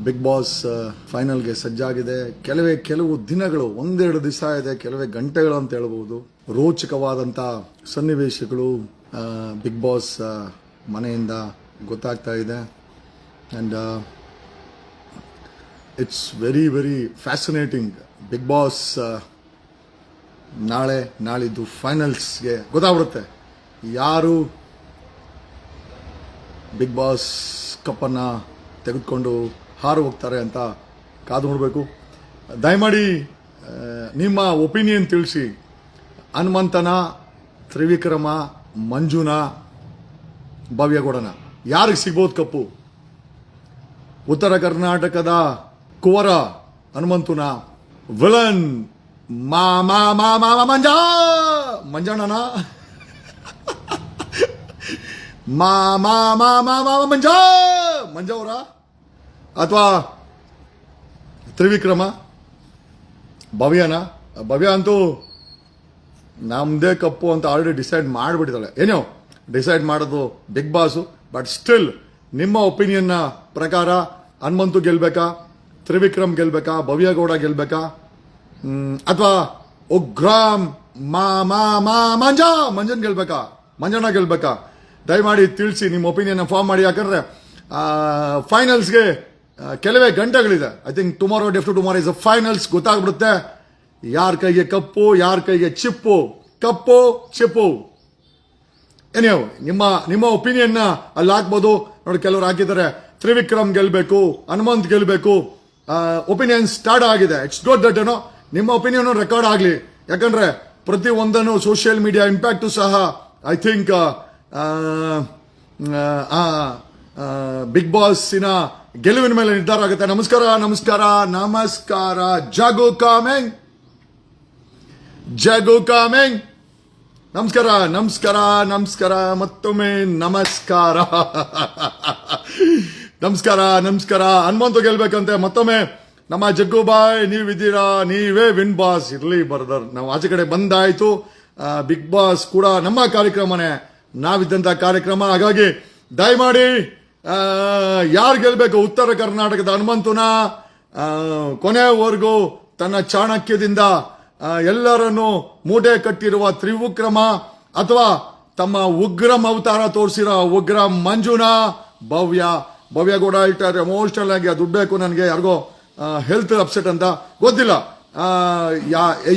Big boss ಫೈನಲ್ಗೆ ಸಜ್ಜಾಗಿದೆ. ಕೆಲವು ದಿನಗಳು, ಒಂದೆರಡು ದಿವಸ ಇದೆ, ಕೆಲವೇ ಗಂಟೆಗಳು ಅಂತ ಹೇಳ್ಬೋದು. ರೋಚಕವಾದಂಥ ಸನ್ನಿವೇಶಗಳು ಬಿಗ್ ಬಾಸ್ ಮನೆಯಿಂದ ಗೊತ್ತಾಗ್ತಾ ಇದೆ. And it's very very fascinating. Big boss ನಾಳಿದ್ದು ಫೈನಲ್ಸ್ಗೆ ಗೊತ್ತಾಗ್ಬಿಡುತ್ತೆ ಯಾರು ಬಿಗ್ ಬಾಸ್ ಕಪ್ಪನ್ನು ತೆಗೆದುಕೊಂಡು ಹಾರು ಹೋಗ್ತಾರೆ ಅಂತ ಕಾದು ನೋಡಬೇಕು. ದಯಮಾಡಿ ನಿಮ್ಮ ಒಪಿನಿಯನ್ ತಿಳಿಸಿ. ಹನುಮಂತನ, ತ್ರಿವಿಕ್ರಮ, ಮಂಜುನ, ಭವ್ಯಗೌಡನ ಯಾರಿಗೆ ಸಿಗ್ಬೋದು ಕಪ್ಪು? ಉತ್ತರ ಕರ್ನಾಟಕದ ಕುವರ ಹನುಮಂತನ, ವಿಲನ್ ಮಂಜಣ್ಣನ, ಮಂಜವರ ಅಥವಾ ತ್ರಿವಿಕ್ರಮ, ಭವ್ಯ ಅಂತೂ ನಮ್ದೇ ಕಪ್ಪು ಅಂತ ಆಲ್ರೆಡಿ ಡಿಸೈಡ್ ಮಾಡಿಬಿಟ್ಟಿದ್ದಾಳೆ. ಏನೋ ಡಿಸೈಡ್ ಮಾಡೋದು ಬಿಗ್ ಬಾಸು. ಬಟ್ ಸ್ಟಿಲ್ ನಿಮ್ಮ ಒಪಿನಿಯನ್ನ ಪ್ರಕಾರ ಹನುಮಂತು ಗೆಲ್ಬೇಕಾ, ತ್ರಿವಿಕ್ರಮ್ ಗೆಲ್ಬೇಕಾ, ಭವ್ಯಗೌಡ ಗೆಲ್ಬೇಕಾ, ಅಥವಾ ಉಗ್ರಾಮ್ ಮಂಜನ್ ಗೆಲ್ಬೇಕಾ, ಮಂಜಣ್ಣ ಗೆಲ್ಬೇಕಾ? ದಯಮಾಡಿ ತಿಳಿಸಿ, ನಿಮ್ಮ ಒಪಿನಿಯನ್ ಫಾರ್ಮ್ ಮಾಡಿ. ಯಾಕಂದ್ರೆ ಫೈನಲ್ಸ್ಗೆ ಕೆಲವೇ ಗಂಟೆಗಳಿದೆ. I think tomorrow, day after tomorrow is a finals. ಗೊತ್ತಾಗ್ಬಿಡುತ್ತೆ ಯಾರ ಕೈಗೆ ಕಪ್ಪು, ಯಾರ ಕೈಗೆ ಚಿಪ್ಪು. ಕಪ್ಪು ಚಿಪ್ಪು ಏನೇ ನಿಮ್ಮ ಒಪಿನಿಯನ್ ಅಲ್ಲಿ ಹಾಕ್ಬೋದು. ನೋಡಿ, ಕೆಲವರು ಹಾಕಿದ್ದಾರೆ ತ್ರಿವಿಕ್ರಮ್ ಗೆಲ್ಬೇಕು, ಹನುಮಂತ್ ಗೆಲ್ಬೇಕು. ಒಪಿನಿಯನ್ ಸ್ಟಾರ್ಟ್ ಆಗಿದೆ. ಇಟ್ಸ್ ಗುಡ್ ದಟ್ ಏನೋ ನಿಮ್ಮ ಒಪಿನಿಯನ್ ರೆಕಾರ್ಡ್ ಆಗಲಿ. ಯಾಕಂದ್ರೆ ಪ್ರತಿ ಒಂದನ್ನು ಸೋಷಿಯಲ್ ಮೀಡಿಯಾ ಇಂಪ್ಯಾಕ್ಟು ಸಹ ಐ ಥಿಂಕ್ ಬಿಗ್ ಬಾಸ್ಸಿನ ಗೆಲುವಿನ ಮೇಲೆ ನಿರ್ಧಾರ ಆಗುತ್ತೆ. ನಮಸ್ಕಾರ ನಮಸ್ಕಾರ ನಮಸ್ಕಾರ. ಜಾಗು ಕಾಮೆಂಗ್ ನಮಸ್ಕಾರ ನಮಸ್ಕಾರ ನಮಸ್ಕಾರ ಮತ್ತೊಮ್ಮೆ ನಮಸ್ಕಾರ ನಮಸ್ಕಾರ ನಮಸ್ಕಾರ. ಹನುಮಂತು ಗೆಲ್ಬೇಕಂತೆ ಮತ್ತೊಮ್ಮೆ. ನಮ್ಮ ಜಗ್ಗು ಬಾಯ್, ನೀವಿದ್ದೀರಾ, ನೀವೇ ವಿನ್ ಬಾಸ್. ಇರ್ಲಿ ಬರ್ದರ್, ನಾವು ಆಚೆ ಕಡೆ ಬಂದಾಯ್ತು. ಬಿಗ್ ಬಾಸ್ ಕೂಡ ನಮ್ಮ ಕಾರ್ಯಕ್ರಮನೇ, ನಾವಿದ್ದಂತ ಕಾರ್ಯಕ್ರಮ. ಹಾಗಾಗಿ ದಯಮಾಡಿ ಯಾರು ಗೆಲ್ಬೇಕು? ಉತ್ತರ ಕರ್ನಾಟಕದ ಹನುಮಂತುನ ಕೊನೆಯವರೆಗೂ ತನ್ನ ಚಾಣಕ್ಯದಿಂದ ಎಲ್ಲರನ್ನು ಮೂಟೆ ಕಟ್ಟಿರುವ ತ್ರಿವಿಕ್ರಮ, ಅಥವಾ ತಮ್ಮ ಉಗ್ರಂ ಅವತಾರ ತೋರಿಸಿರೋ ಉಗ್ರ ಮಂಜುನ, ಭವ್ಯಗೌಡ ಹೇಳ್ತಾರೆ ಎಮೋಷನಲ್ ಆಗಿ ದುಡ್ಡು ಬೇಕು ನನಗೆ, ಯಾರಿಗೋ ಹೆಲ್ತ್ ಅಪ್ಸೆಟ್ ಅಂತ, ಗೊತ್ತಿಲ್ಲ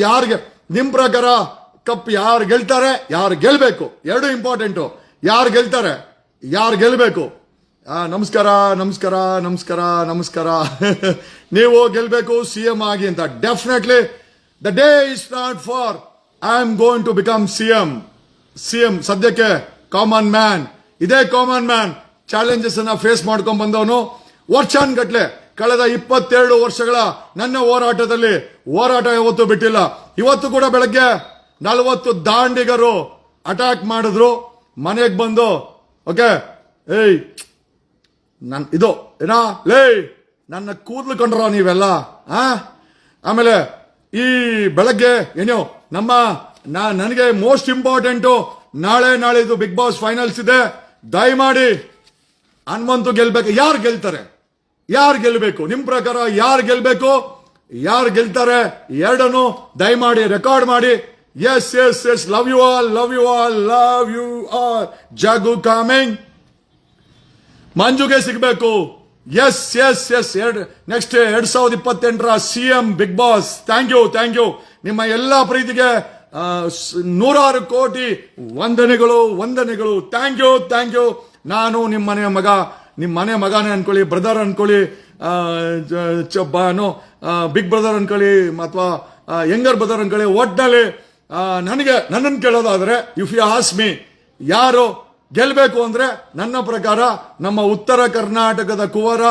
ಯಾರಿಗೆ. ನಿಮ್ ಪ್ರಕಾರ ಕಪ್ ಯಾರು ಗೆಲ್ತಾರೆ, ಯಾರು ಗೆಲ್ಬೇಕು? ಎರಡು ಇಂಪಾರ್ಟೆಂಟು. ಯಾರು ಗೆಲ್ತಾರೆ, ಯಾರು ಗೆಲ್ಬೇಕು? ನಮಸ್ಕಾರ ನಮಸ್ಕಾರ ನಮಸ್ಕಾರ ನಮಸ್ಕಾರ. ನೀವು ಗೆಲ್ಬೇಕು ಸಿಎಂ ಆಗಿ ಅಂತ. Definitely the day is not far I am going to become CM. ಸದ್ಯಕ್ಕೆ ಕಾಮನ್ ಮ್ಯಾನ್. ಇದೇ ಕಾಮನ್ ಮ್ಯಾನ್ ಚಾಲೆಂಜಸ್ ಅನ್ನ ಫೇಸ್ ಮಾಡ್ಕೊಂಡ್ ಬಂದವನು. ವರ್ಷಾನ್ಗಟ್ಲೆ ಕಳೆದ 22 ವರ್ಷಗಳ ನನ್ನ ಹೋರಾಟ ಯಾವತ್ತೂ ಬಿಟ್ಟಿಲ್ಲ. ಇವತ್ತು ಕೂಡ ಬೆಳಗ್ಗೆ 40 ದಾಂಡಿಗರು ಅಟ್ಯಾಕ್ ಮಾಡಿದ್ರು. ಮನೆಗೆ ಬಂದು ಓಕೆ ಏಯ್ ಇದು ಏನಾ ಲೇ ನನ್ನ ಕೂದಲು ಕಂಡ್ರ ನೀವೆಲ್ಲ. ಆಮೇಲೆ ಈ ಬೆಳಗ್ಗೆ ಏನೋ ನನಗೆ ಮೋಸ್ಟ್ ಇಂಪಾರ್ಟೆಂಟು ನಾಳಿದ್ದು ಬಿಗ್ ಬಾಸ್ ಫೈನಲ್ಸ್ ಇದೆ. ದಯಮಾಡಿ ಹನುಮಂತು ಗೆಲ್ಬೇಕು. ಯಾರು ಗೆಲ್ತಾರೆ, ಯಾರು ಗೆಲ್ಬೇಕು? ನಿಮ್ ಪ್ರಕಾರ ಯಾರು ಗೆಲ್ಬೇಕು, ಯಾರು ಗೆಲ್ತಾರೆ? ಎರಡನ್ನು ದಯಮಾಡಿ ರೆಕಾರ್ಡ್ ಮಾಡಿ. Yes yes yes, love you all, love you all, love you all. Jaggu coming. ಮಂಜುಗೆ ಸಿಗಬೇಕು. Yes yes yes. ನೆಕ್ಸ್ಟ್ 2028ರ CM Bigg Boss. Thank you. ನಿಮ್ಮ ಎಲ್ಲಾ ಪ್ರೀತಿಗೆ 100 ಕೋಟಿ ವಂದನೆಗಳು. Thank you. ನಾನು ನಿಮ್ಮ ಮನೆ ಮಗನೇ ಅನ್ಕೊಳ್ಳಿ, ಬ್ರದರ್ ಅನ್ಕೊಳ್ಳಿ, ಬಿಗ್ ಬ್ರದರ್ ಅನ್ಕೊಳ್ಳಿ, ಅಥವಾ ಯಂಗರ್ ಬ್ರದರ್ ಅನ್ಕೊಳ್ಳಿ. ಒಟ್ಟಿನಲ್ಲಿ ನನ್ನನ್ನು ಕೇಳೋದಾದ್ರೆ, ಇಫ್ ಯು ಆಸ್ಕ್ ಮೀ ಯಾರು ಗೆಲ್ಬೇಕು ಅಂದ್ರೆ, ನನ್ನ ಪ್ರಕಾರ ನಮ್ಮ ಉತ್ತರ ಕರ್ನಾಟಕದ ಕುವರ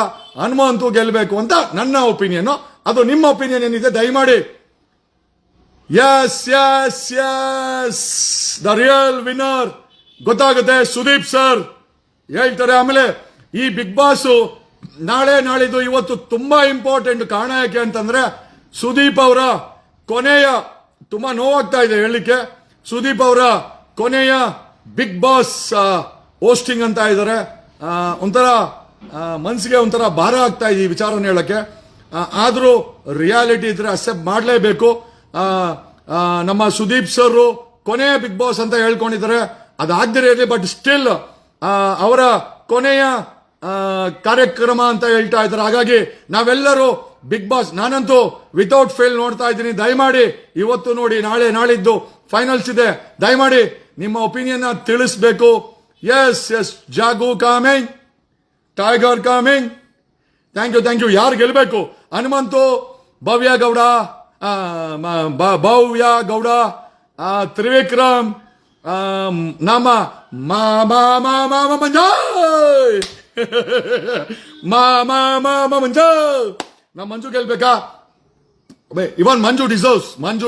ಹನುಮಂತು ಗೆಲ್ಬೇಕು ಅಂತ ನನ್ನ ಒಪಿನಿಯನ್. ಅದು ನಿಮ್ಮ ಒಪಿನಿಯನ್ ಏನಿದೆ ದಯಮಾಡಿ. ಎಸ್ ದ ರಿಯಲ್ ವಿನ್ನರ್ ಗೊತ್ತಾಗುತ್ತೆ. ಸುದೀಪ್ ಸರ್ ಹೇಳ್ತಾರೆ. ಆಮೇಲೆ ಈ ಬಿಗ್ ಬಾಸ್ ನಾಳಿದ್ದು ಇವತ್ತು ತುಂಬಾ ಇಂಪಾರ್ಟೆಂಟ್. ಕಾರಣ ಯಾಕೆ ಅಂತಂದ್ರೆ, ಸುದೀಪ್ ಅವರ ಕೊನೆಯ, ತುಂಬಾ ನೋವಾಗ್ತಾ ಇದೆ ಹೇಳಲಿಕ್ಕೆ, ಸುದೀಪ್ ಅವರ ಕೊನೆಯ ಬಿಗ್ ಬಾಸ್ ಹೋಸ್ಟಿಂಗ್ ಅಂತ ಇದ್ದಾರೆ. ಒಂಥರ ಮನಸ್ಸಿಗೆ ಒಂಥರ ಭಾರ ಆಗ್ತಾ ಇದೆ ಈ ವಿಚಾರನ ಹೇಳಕ್ಕೆ. ಆದರೂ ರಿಯಾಲಿಟಿ ಇದ್ರೆ ಅಕ್ಸೆಪ್ಟ್ ಮಾಡಲೇಬೇಕು. ನಮ್ಮ ಸುದೀಪ್ ಸರ್ ಕೊನೆಯ ಬಿಗ್ ಬಾಸ್ ಅಂತ ಹೇಳ್ಕೊಂಡಿದ್ದಾರೆ, ಅದಾಗದಿರೇ ಇರಲಿ, ಬಟ್ ಸ್ಟಿಲ್ ಅವರ ಕೊನೆಯ ಕಾರ್ಯಕ್ರಮ ಅಂತ ಹೇಳ್ತಾ ಇದ್ದಾರೆ. ಹಾಗಾಗಿ ನಾವೆಲ್ಲರೂ ಬಿಗ್ ಬಾಸ್, ನಾನಂತೂ ವಿತೌಟ್ ಫೇಲ್ ನೋಡ್ತಾ ಇದ್ದೀನಿ. ದಯಮಾಡಿ ಇವತ್ತು ನೋಡಿ, ನಾಳೆ ನಾಳಿದ್ದು ಫೈನಲ್ಸ್ ಇದೆ, ದಯಮಾಡಿ ನಿಮ್ಮ ಒಪಿನಿಯನ್ ತಿಳಿಸ್ಬೇಕು. Yes Jaggu coming, tiger coming. Thank you. ಯಾರು ಗೆಲ್ಬೇಕು? ಹನುಮಂತು, ಭವ್ಯ ಗೌಡ, ತ್ರಿವಿಕ್ರಮ್, ನಮ್ಮ ಮಂಜಯ್, ನಮ್ಮ ಮಂಜು ಗೆಲ್ಬೇಕಾ? ಇವನ್ ಮಂಜು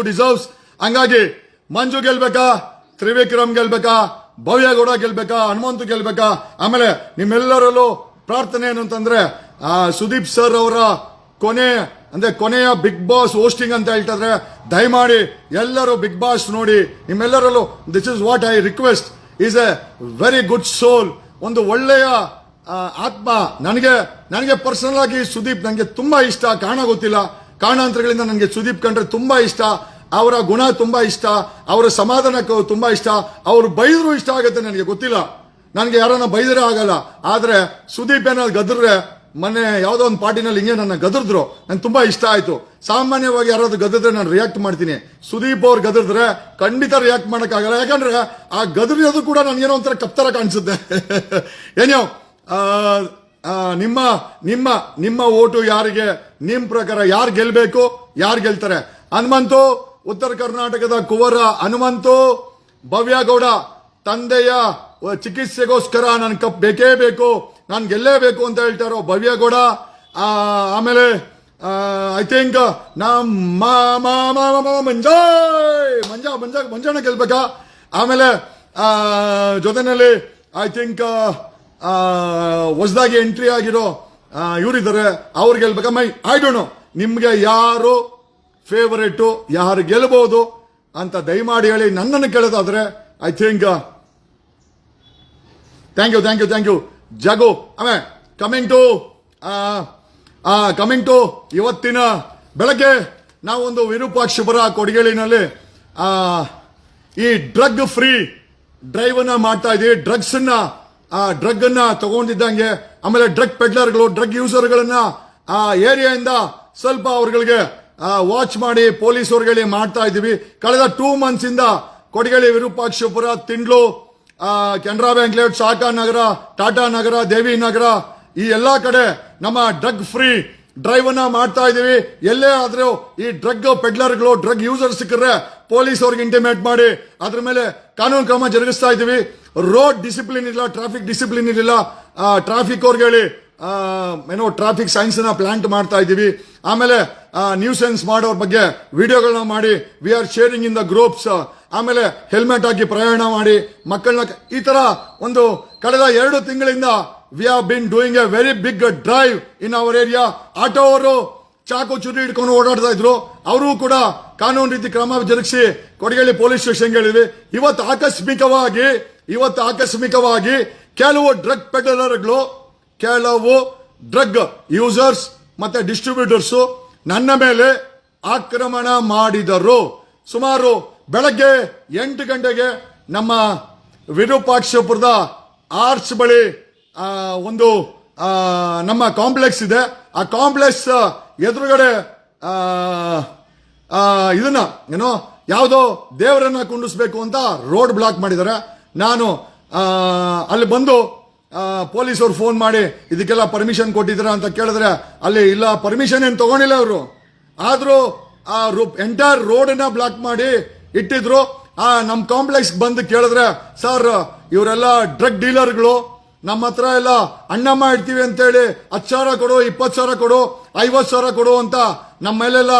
ಡಿಸರ್ವ್ಸ್. ಹಂಗಾಗಿ ಮಂಜು ಗೆಲ್ಬೇಕಾ, ತ್ರಿವಿಕ್ರಮ್ ಗೆಲ್ಬೇಕಾ, ಭವ್ಯ ಗೌಡ ಗೆಲ್ಬೇಕಾ, ಹನುಮಂತು ಗೆಲ್ಬೇಕಾ? ಆಮೇಲೆ ನಿಮ್ಮೆಲ್ಲರಲ್ಲೂ ಪ್ರಾರ್ಥನೆ ಏನು ಅಂತಂದ್ರೆ, ಸುದೀಪ್ ಸರ್ ಅವರ ಕೊನೆಯ ಬಿಗ್ ಬಾಸ್ ಹೋಸ್ಟಿಂಗ್ ಅಂತ ಹೇಳ್ತಿದ್ರೆ, ದಯಮಾಡಿ ಎಲ್ಲರೂ ಬಿಗ್ ಬಾಸ್ ನೋಡಿ. ನಿಮ್ಮೆಲ್ಲರಲ್ಲೂ this is what I request. Is a very good soul, ಒಂದು ಒಳ್ಳೆಯ ಆತ್ಮ. ನನಗೆ ಪರ್ಸನಲ್ ಆಗಿ ಸುದೀಪ್ ನನಗೆ ತುಂಬಾ ಇಷ್ಟ. ಕಾರಣ ಗೊತ್ತಿಲ್ಲ, ಕಾರಣಾಂತರಗಳಿಂದ ನನಗೆ ಸುದೀಪ್ ಕಂಡ್ರೆ ತುಂಬಾ ಇಷ್ಟ. ಅವರ ಗುಣ ತುಂಬಾ ಇಷ್ಟ, ಅವರ ಸಮಾಧಾನಕ್ಕೆ ತುಂಬಾ ಇಷ್ಟ. ಅವರು ಬೈದ್ರು ಇಷ್ಟ ಆಗುತ್ತೆ, ನನಗೆ ಗೊತ್ತಿಲ್ಲ, ನನಗೆ ಯಾರನ್ನ ಬೈದ್ರೆ ಆಗಲ್ಲ. ಆದ್ರೆ ಸುದೀಪ್ ಏನಾದ್ರು ಗದ್ದರೆ, ಮೊನ್ನೆ ಯಾವುದೋ ಒಂದು ಪಾರ್ಟಿನಲ್ಲಿ ಹಿಂಗೆ ನನ್ನ ಗದರ್ದ್ರು, ನಂಗೆ ತುಂಬಾ ಇಷ್ಟ ಆಯ್ತು. ಸಾಮಾನ್ಯವಾಗಿ ಯಾರಾದ್ರೂ ಗದಿದ್ರೆ ನಾನು ರಿಯಾಕ್ಟ್ ಮಾಡ್ತೀನಿ. ಸುದೀಪ್ ಅವ್ರು ಗದಿದ್ರೆ ಖಂಡಿತ ರಿಯಾಕ್ಟ್ ಮಾಡಕ್ಕಾಗಲ್ಲ, ಯಾಕಂದ್ರೆ ಆ ಗದರಿಯೋದು ಕೂಡ ನನಗೇನೋ ಒಂಥರ ಕಪ್ತರ ಕಾಣಿಸುತ್ತೆ. ಏನೋ ನಿಮ್ಮ ಓಟು ಯಾರಿಗೆ? ನಿಮ್ ಪ್ರಕಾರ ಯಾರು ಗೆಲ್ಬೇಕು, ಯಾರು ಗೆಲ್ತಾರೆ? ಹನುಮಂತು, ಉತ್ತರ ಕರ್ನಾಟಕದ ಕುವರ ಹನುಮಂತು, ಭವ್ಯ ಗೌಡ, ತಂದೆಯ ಚಿಕಿತ್ಸೆಗೋಸ್ಕರ ನನ್ ಕಪ್ ಬೇಕೇ ಬೇಕು, ನಾನು ಗೆಲ್ಲೇಬೇಕು ಅಂತ ಹೇಳ್ತಾರೋ ಭವ್ಯ ಗೌಡ. ಆಮೇಲೆ ಐ ಥಿಂಕ್ ಮಂಜಣ್ಣ ಗೆಲ್ಬೇಕಾ? ಆಮೇಲೆ ಜೊತೆನಲ್ಲಿ ಐ ಥಿಂಕ್ ಹೊಸದಾಗಿ ಎಂಟ್ರಿ ಆಗಿರೋ ಇವರಿದ್ದಾರೆ, ಅವ್ರು ಗೆಲ್ಬೇಕಾ? I don't know. ನಿಮ್ಗೆ ಯಾರು ಫೇವರೇಟ್, ಯಾರು ಗೆಲ್ಬಹುದು ಅಂತ ದಯಮಾಡಿ ಹೇಳಿ. ನನ್ನನ್ನು ಕೇಳೋದಾದ್ರೆ ಐ ಥಿಂಕ್ ಥ್ಯಾಂಕ್ ಯು ಜಗು. ಆಮೇಲೆ ಕಮಿಂಗ್ ಟು ಇವತ್ತಿನ ಬೆಳಗ್ಗೆ ನಾವೊಂದು ವಿರೂಪಾಕ್ಷಪುರ ಕೊಡಗೇಳಿನಲ್ಲಿ ಈ ಡ್ರಗ್ ಫ್ರೀ ಡ್ರೈವ್ ಅನ್ನ ಮಾಡ್ತಾ ಇದೀವಿ. ಡ್ರಗ್ ಅನ್ನ ತಗೊಂಡಿದ್ದಂಗೆ, ಆಮೇಲೆ ಡ್ರಗ್ ಪೆಡ್ಲರ್ಗಳು, ಡ್ರಗ್ ಯೂಸರ್ಗಳನ್ನ ಆ ಏರಿಯಾದಿಂದ ಸ್ವಲ್ಪ ಅವ್ರಗಳಿಗೆ ವಾಚ್ ಮಾಡಿ ಪೊಲೀಸ್ ಅವ್ರಿಗೆ ಮಾಡ್ತಾ ಇದೀವಿ. ಕಳೆದ 2 months ಇಂದ ಕೊಡಗೇಳಿ, ವಿರೂಪಾಕ್ಷಪುರ, ತಿಂಡ್ಲು, ಕೆನರಾ ಬ್ಯಾಂಕ್ ಲೇಔಟ್, ಸಾಕಾ ನಗರ, ಟಾಟಾ ನಗರ, ದೇವಿ ನಗರ, ಈ ಎಲ್ಲಾ ಕಡೆ ನಮ್ಮ ಡ್ರಗ್ ಫ್ರೀ ಡ್ರೈವ್ ಅನ್ನ ಮಾಡ್ತಾ ಇದೀವಿ. ಎಲ್ಲೇ ಆದ್ರೂ ಈ ಡ್ರಗ್ ಪೆಡ್ಲರ್ಗಳು, ಡ್ರಗ್ ಯೂಸರ್ ಸಿಕ್ಕರೆ ಪೊಲೀಸ್ ಅವ್ರಿಗೆ ಇಂಟಿಮೇಟ್ ಮಾಡಿ ಅದ್ರ ಮೇಲೆ ಕಾನೂನು ಕ್ರಮ ಜರುಗಿಸ್ತಾ ಇದೀವಿ. ರೋಡ್ ಡಿಸಿಪ್ಲಿನ್ ಇಲ್ಲ, ಟ್ರಾಫಿಕ್ ಡಿಸಿಪ್ಲಿನ್ ಇಲ್ಲ, ಟ್ರಾಫಿಕ್ ಅವ್ರಿಗೆ ಹೇಳಿ ಟ್ರಾಫಿಕ್ ಸೈನ್ಸ್ ನ ಪ್ಲಾಂಟ್ ಮಾಡ್ತಾ ಇದೀವಿ. ಆಮೇಲೆ ನ್ಯೂಸೆನ್ಸ್ ಮಾಡೋರ್ ಬಗ್ಗೆ ವಿಡಿಯೋಗಳನ್ನ ಮಾಡಿ we are sharing in the groups. ಆಮೇಲೆ ಹೆಲ್ಮೆಟ್ ಹಾಕಿ ಪ್ರಯಾಣ ಮಾಡಿ ಮಕ್ಕಳನ್ನ, ಈ ತರ ಒಂದು ಕಳೆದ 2 ತಿಂಗಳಿಂದ we have been doing a very big drive in our area. Auto ಅವರು ಚಾಕು ಚುರಿ ಹಿಡ್ಕೊಂಡು ಓಡಾಡ್ತಾ ಇದ್ರು, ಅವರು ಕೂಡ ಕಾನೂನು ರೀತಿ ಕ್ರಮ ಜರುಗಿಸಿ ಕೊಡಗೇಳಿ ಪೊಲೀಸ್ ಸ್ಟೇಷನ್ ಹೇಳಿದ್ವಿ. ಇವತ್ತು ಆಕಸ್ಮಿಕವಾಗಿ ಕೆಲವು ಡ್ರಗ್ ಪೆಡ್ಲರ್ಗಳು, ಕೆಲವು ಡ್ರಗ್ ಯೂಸರ್ಸ್ ಮತ್ತೆ ಡಿಸ್ಟ್ರಿಬ್ಯೂಟರ್ಸ್ ನನ್ನ ಮೇಲೆ ಆಕ್ರಮಣ ಮಾಡಿದರು. ಸುಮಾರು ಬೆಳಗ್ಗೆ 8 ಗಂಟೆಗೆ ನಮ್ಮ ವಿರೂಪಾಕ್ಷಪುರದ ಆರ್ಚ್ ಬಳಿ ಒಂದು ನಮ್ಮ ಕಾಂಪ್ಲೆಕ್ಸ್ ಇದೆ. ಆ ಕಾಂಪ್ಲೆಕ್ಸ್ ಎದುರುಗಡೆ ಇದನ್ನ ಯಾವುದೋ ದೇವರನ್ನ ಕುಂಡಿಸ್ಬೇಕು ಅಂತ ರೋಡ್ ಬ್ಲಾಕ್ ಮಾಡಿದ್ದಾರೆ. ನಾನು ಅಲ್ಲಿ ಬಂದು ಪೊಲೀಸರು ಫೋನ್ ಮಾಡಿ ಇದಕ್ಕೆಲ್ಲ ಪರ್ಮಿಷನ್ ಕೊಟ್ಟಿದ್ರ ಅಂತ ಕೇಳಿದ್ರೆ, ಅಲ್ಲಿ ಇಲ್ಲ, ಪರ್ಮಿಷನ್ ಏನು ತಗೊಂಡಿಲ್ಲ ಅವರು. ಆದ್ರೂ ಆ ಎಂಟೈರ್ ರೋಡ್ ಅನ್ನ ಬ್ಲಾಕ್ ಮಾಡಿ ಇಟ್ಟಿದ್ರು. ನಮ್ ಕಾಂಪ್ಲೆಕ್ಸ್ ಬಂದು ಕೇಳಿದ್ರೆ, ಸರ್ ಇವರೆಲ್ಲ ಡ್ರಗ್ ಡೀಲರ್ಗಳು, ನಮ್ಮ ಹತ್ರ ಎಲ್ಲ ಅಣ್ಣಮ್ಮ ಇಡ್ತೀವಿ ಅಂತೇಳಿ 10,000 ಕೊಡು, 20,000 ಕೊಡು, 50,000 ಕೊಡು ಅಂತ ನಮ್ಮ ಮೇಲೆಲ್ಲ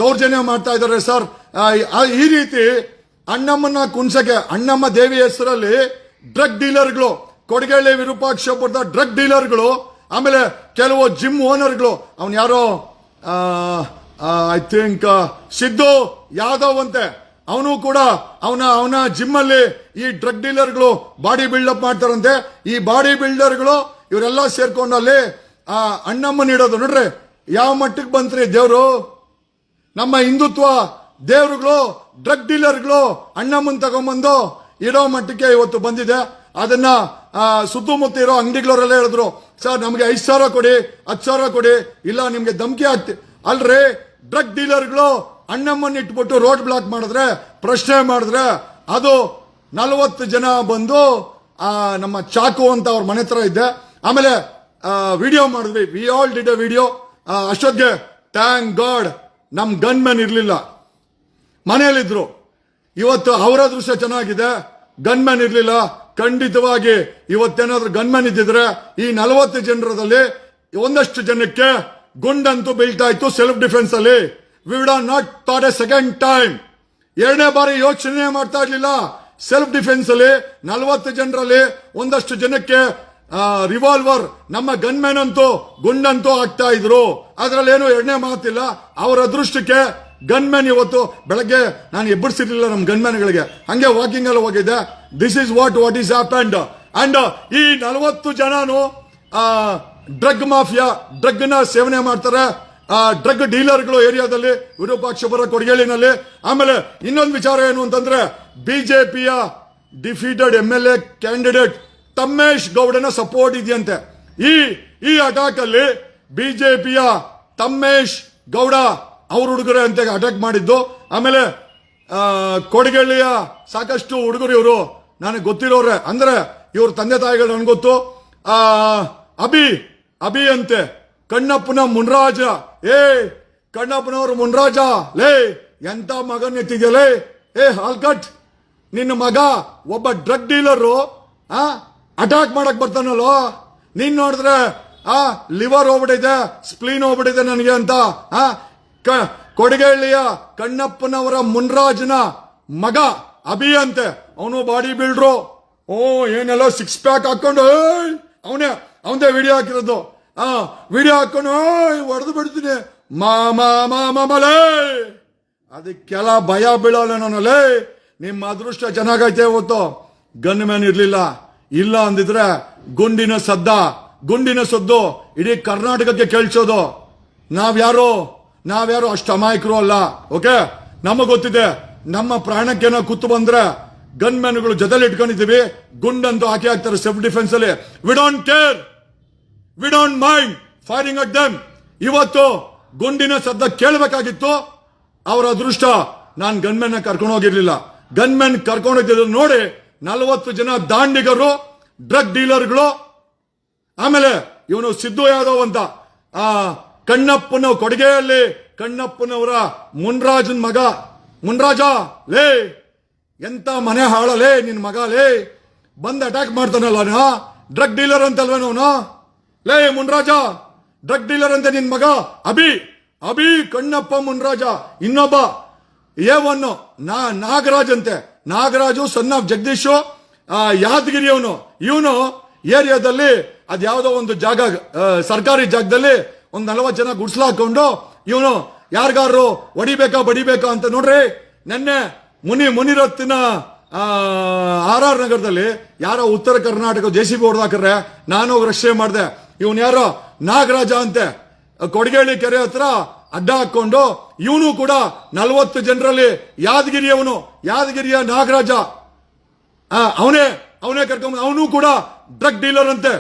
ದೌರ್ಜನ್ಯ ಮಾಡ್ತಾ ಇದ್ದಾರೆ ಸರ್. ಈ ರೀತಿ ಅಣ್ಣಮ್ಮನ ಕುಣ್ಸಕ್ಕೆ, ಅಣ್ಣಮ್ಮ ದೇವಿ ಹೆಸರಲ್ಲಿ ಡ್ರಗ್ ಡೀಲರ್ಗಳು, ಕೊಡಗೇಳಿ ವಿರೂಪಾಕ್ಷಪುರದ ಡ್ರಗ್ ಡೀಲರ್ಗಳು, ಆಮೇಲೆ ಕೆಲವು ಜಿಮ್ ಓನರ್ಗಳು, ಅವನ್ ಯಾರೋ ಐ ಥಿಂಕ್ ಸಿದ್ದು ಯಾದವ್ ಅಂತೆ, ಅವನು ಕೂಡ ಅವನ ಜಿಮ್ ಅಲ್ಲಿ ಈ ಡ್ರಗ್ ಡೀಲರ್ಗಳು ಬಾಡಿ ಬಿಲ್ಡಪ್ ಮಾಡ್ತಾರಂತೆ. ಈ ಬಾಡಿ ಬಿಲ್ಡರ್ಗಳು ಇವರೆಲ್ಲ ಸೇರ್ಕೊಂಡು ಅಲ್ಲಿ ಆ ಅಣ್ಣಮ್ಮನ ಇಡೋದು ನೋಡ್ರಿ ಯಾವ ಮಟ್ಟಕ್ಕೆ ಬಂತ್ರಿ ದೇವ್ರು. ನಮ್ಮ ಹಿಂದುತ್ವ ದೇವ್ರುಗಳು ಡ್ರಗ್ ಡೀಲರ್ಗಳು ಅಣ್ಣಮ್ಮನ್ ತಗೊಂಬಂದು ಇಡೋ ಮಟ್ಟಕ್ಕೆ ಇವತ್ತು ಬಂದಿದೆ. ಅದನ್ನ ಸುತ್ತಮುತ್ತ ಇರೋ ಅಂಗಡಿಗಳವರೆಲ್ಲ ಹೇಳಿದ್ರು, ಸರ್ ನಮ್ಗೆ 5,000 ಕೊಡಿ, 10,000 ಕೊಡಿ, ಇಲ್ಲ ನಿಮ್ಗೆ ಧಮಕಿ ಹಾಕ್ತಿ. ಅಲ್ರಿ ಡ್ರಗ್ ಡೀಲರ್ಗಳು ಅಣ್ಣಮ್ಮನ್ ಇಟ್ಬಿಟ್ಟು ರೋಡ್ ಬ್ಲಾಕ್ ಮಾಡಿದ್ರೆ, ಪ್ರಶ್ನೆ ಮಾಡಿದ್ರೆ, ಅದು 40 ಜನ ಬಂದು ನಮ್ಮ ಚಾಕು ಅಂತ ಅವ್ರ ಮನೆ ಹತ್ರ ಇದ್ದೆ. ಆಮೇಲೆ ವಿಡಿಯೋ ಮಾಡಿದ್ವಿ, we all did A video. ಅಷ್ಟೊತ್ತಿಗೆ ಥ್ಯಾಂಕ್ ಗಾಡ್ ನಮ್ ಗನ್ ಮ್ಯಾನ್ ಇರ್ಲಿಲ್ಲ, ಮನೆಯಲ್ಲಿದ್ರು. ಇವತ್ತು ಅವರ ದೃಶ್ಯ ಚೆನ್ನಾಗಿದೆ, ಗನ್ ಮ್ಯಾನ್ ಇರ್ಲಿಲ್ಲ. ಖಂಡಿತವಾಗಿ ಇವತ್ತೇನಾದ್ರೂ ಗನ್ ಮ್ಯಾನ್ ಇದ್ದಿದ್ರೆ ಈ 40 ಜನರದಲ್ಲಿ ಒಂದಷ್ಟು ಜನಕ್ಕೆ ಗುಂಡಂತೂ ಬೀಳ್ತಾ ಇತ್ತು ಸೆಲ್ಫ್ ಡಿಫೆನ್ಸ್ ಅಲ್ಲಿ. We would have not thought A second time. ಎರಡನೇ ಬಾರಿ ಯೋಚನೆ ಮಾಡ್ತಾ ಇರ್ಲಿಲ್ಲ. ಸೆಲ್ಫ್ ಡಿಫೆನ್ಸ್ ಅಲ್ಲಿ 40 ಜನರಲ್ಲಿ ಒಂದಷ್ಟು ಜನಕ್ಕೆ ರಿವಾಲ್ವರ್, ನಮ್ಮ ಗನ್ ಮ್ಯಾನ್ ಅಂತೂ ಗುಂಡಂತೂ ಆಗ್ತಾ ಇದ್ರು. ಅದ್ರಲ್ಲಿ ಏನು ಎರಡನೇ ಮಾತಿಲ್ಲ. ಅವರ ಅದೃಷ್ಟಕ್ಕೆ ಗನ್ ಮ್ಯಾನ್ ಇವತ್ತು ಬೆಳಗ್ಗೆ ನಾನು ಎಬ್ಬರಿಸಿರ್ಲಿಲ್ಲ ನಮ್ಮ ಗನ್ ಮ್ಯಾನ್ಗಳಿಗೆ, ಹಂಗೆ ವಾಕಿಂಗ್ ಅಲ್ಲಿ ಹೋಗಿದ್ದೆ. This is what is happened. And ಈ 40 ಜನನು ಡ್ರಗ್ ಮಾಫಿಯಾ, ಡ್ರಗ್ ನ ಸೇವನೆ ಮಾಡ್ತಾರೆ, ಡ್ರಗ್ ಡೀಲರ್ಗಳು ಏರಿಯಾದಲ್ಲಿ, ವಿರೂಪಾಕ್ಷಪುರ ಕೊಡಗೇಳಿನಲ್ಲಿ. ಆಮೇಲೆ ಇನ್ನೊಂದು ವಿಚಾರ ಏನು ಅಂತಂದ್ರೆ, ಬಿಜೆಪಿಯ defeated MLA candidate Thammesh ಗೌಡನ support ಇದೆಯಂತೆ. ಈ ಅಟ್ಯಾಕ್ ಅಲ್ಲಿ ಬಿಜೆಪಿಯ ತಮ್ಮೇಶ್ ಗೌಡ ಅವ್ರ ಹುಡುಗರೇ ಅಂತ ಅಟ್ಯಾಕ್ ಮಾಡಿದ್ದು. ಆಮೇಲೆ ಕೊಡಗೇಳಿಯ ಸಾಕಷ್ಟು ಹುಡುಗರು ಇವರು ನನಗೆ ಗೊತ್ತಿರೋರೆ, ಅಂದ್ರೆ ಇವ್ರ ತಂದೆ ತಾಯಿಗಳು ನನ್ಗೆ ಗೊತ್ತು. ಅಭಿ ಅಂತೆ, ಕಣ್ಣಪ್ಪನ ಮುನ್ರಾಜ. ಕಣ್ಣಪ್ಪನವರು ಮುನ್ರಾಜ ಲೇ, ಎಂತ ಮಗನ್ ಎತ್ತಿದ್ಯಲೇ. ಹಾಲ್ಕಟ್, ನಿನ್ನ ಮಗ ಒಬ್ಬ ಡ್ರಗ್ ಡೀಲರು ಅಟ್ಯಾಕ್ ಮಾಡಕ್ ಬರ್ತಾನಲ್ಲೋ. ನೀನ್ ನೋಡಿದ್ರೆ ಲಿವರ್ ಹೋಗ್ಬಿಟ್ಟಿದೆ, ಸ್ಪ್ಲೀನ್ ಹೋಗ್ಬಿಟ್ಟಿದೆ ನನಗೆ ಅಂತ. ಕೊಡಗೇಳಿಯ ಕಣ್ಣಪ್ಪನವರ ಮುನ್ರಾಜನ ಮಗ ಅಭಿ ಅಂತೆ, ಅವನು ಬಾಡಿ ಬಿಲ್ಡ್ರು. ಏನೆಲ್ಲ 6 ಪ್ಯಾಕ್ ಹಾಕೊಂಡು ಅವನದೇ ವಿಡಿಯೋ ಹಾಕಿರೋದು. ವಿಡಿಯೋ ಹಾಕೊಂಡು ಹೊಡೆದು ಬಿಡ್ತೀನಿ ಮಾಮಲೇ. ಅದಕ್ಕೆಲ್ಲ ಭಯ ಬೀಳೋಲ್ಲ ನಾನಲ್ಲೇ. ನಿಮ್ಮ ಅದೃಷ್ಟ ಚೆನ್ನಾಗೈತೆ. ಇವತ್ತು ಗನ್ ಮ್ಯಾನ್ ಇರ್ಲಿಲ್ಲ, ಇಲ್ಲ ಅಂದಿದ್ರೆ ಗುಂಡಿನ ಸದ್ದು ಇಡೀ ಕರ್ನಾಟಕಕ್ಕೆ ಕೇಳಿಸೋದು. ನಾವ್ಯಾರು ಅಷ್ಟು ಅಮಾಯಕರು ಅಲ್ಲ. ಓಕೆ, ನಮಗ್ ಗೊತ್ತಿದೆ ನಮ್ಮ ಪ್ರಾಣಕ್ಕೇನೋ ಕುತ್ತು ಬಂದ್ರೆ ಗನ್ ಮ್ಯಾನ್ಗಳು ಜೊತೆಲಿ ಇಟ್ಕೊಂಡಿದ್ದೀವಿ, ಗುಂಡಂತೂ ಹಾಕ್ತಾರೆ ಸೆಲ್ಫ್ ಡಿಫೆನ್ಸ್ ಅಲ್ಲಿ. We don't care, we don't mind firing at them. ಇವತ್ತು ಗುಂಡಿನ ಸದ್ದ ಕೇಳಬೇಕಾಗಿತ್ತು. ಅವರ ಅದೃಷ್ಟ ನಾನು ಗನ್ ಮ್ಯಾನ್ ಕರ್ಕೊಂಡು ಹೋಗಿರ್ಲಿಲ್ಲ. ಗನ್ ಮ್ಯಾನ್ ಕರ್ಕೊಂಡು ಹೋಗಿದ್ದು ನೋಡಿ 40 ಜನ ದಾಂಡಿಗರು, ಡ್ರಗ್ ಡೀಲರ್ಗಳು. ಆಮೇಲೆ ಇವನು ಸಿದ್ದು ಯಾದವ್ ಅಂತ ಕಣ್ಣಪ್ಪನ ಕೊಡಗೆಯಲ್ಲಿ ಕಣ್ಣಪ್ಪನವರ ಮುನ್ರಾಜನ್ ಮಗ. ಮುನ್ರಾಜ ಲೇ, ಎಂತ ಮನೆ ಹಾಳಲೇ ನಿನ್ ಮಗ ಲೇ. ಬಂದ್ ಅಟ್ಯಾಕ್ ಮಾಡ್ತಾನಲ್ಲ, ಡ್ರಗ್ ಡೀಲರ್ ಅಂತಲ್ವೇನವನು. ಲೇ ಮುನ್ರಾಜ, ಡ್ರಗ್ ಡೀಲರ್ ಅಂತ ನಿನ್ ಮಗ ಅಭಿ ಕಣ್ಣಪ್ಪ ಮುನ್ರಾಜ. ಇನ್ನೊಬ್ಬ A1 ನಾಗರಾಜ್ ಅಂತೆ. ನಾಗರಾಜು ಸನ್ ಆಫ್ ಜಗದೀಶು, ಯಾದಗಿರಿ ಅವನು. ಇವನು ಏರಿಯಾದಲ್ಲಿ ಅದ್ಯಾವುದೋ ಒಂದು ಜಾಗ, ಸರ್ಕಾರಿ ಜಾಗದಲ್ಲಿ ಒಂದ್ 40 ಜನ ಗುಡ್ಸ್ಲ ಹಾಕೊಂಡು ಇವನು ಯಾರಿಗಾರು ಬಡಿಬೇಕಾ ಅಂತ. ನೋಡ್ರಿ, ನೆನ್ನೆ ಮುನಿರತ್ನ RR ನಗರದಲ್ಲಿ ಯಾರೋ ಉತ್ತರ ಕರ್ನಾಟಕ JCB ಹೊಡೆದಾಕ್ರೆ ನಾನು ಹೋಗಿ ರಕ್ಷಣೆ ಮಾಡಿದೆ. ಇವನ್ ಯಾರೋ ನಾಗರಾಜ ಅಂತೆ, ಕೊಡಗೇಳಿ ಕೆರೆ ಹತ್ರ ಅಡ್ಡ ಹಾಕೊಂಡು ಇವನು ಕೂಡ 40 ಜನರಲ್ಲಿ ಯಾದಗಿರಿಯ ನಾಗರಾಜ ಅವನೇ ಕರ್ಕೊಂಡ್, ಅವನು ಕೂಡ ಡ್ರಗ್ ಡೀಲರ್ ಅಂತೆ.